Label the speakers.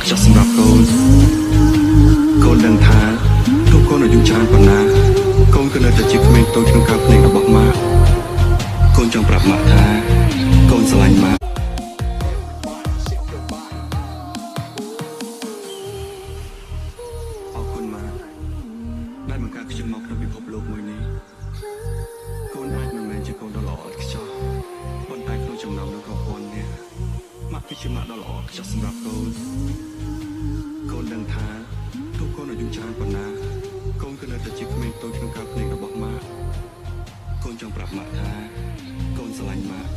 Speaker 1: ខ្ចោះសម្រាប់កូនកូនដឹងថាทุกคนอายุច្រើនប៉ុណ្ណាកូនក៏នៅតែជាក្មេងតូចក្នុងការភ្លេងរបស់ម៉ាក់កូនចង់ប្រាប់ម៉ាក់ថាកូនស្រឡាញ់ម៉ាក់អរគុណម៉ាក់ដែលបង្កើតខ្ញុំមកក្នុងពិភពលោកមួយនេះកូនអាចមិនមែនជាកូនដ៏ល្អឥតខ្ចោះប៉ុន្តែក្នុងចំណោមលោកប្រពន្ធនេះម៉ាក់គឺជាម៉ាក់ដ៏ល្អឥតខ្ចោះសម្រាប់កូនកូនដឹងថាทุกคนอายุច្រើនប៉ុណ្ណាកូនក៏នៅតែជាក្មេងតូចក្នុងការភ្លេងរបស់ម៉ាក់កូនចង់ប្រាប់ម៉ាក់ថាកូនស្រឡាញ់ម៉ាក់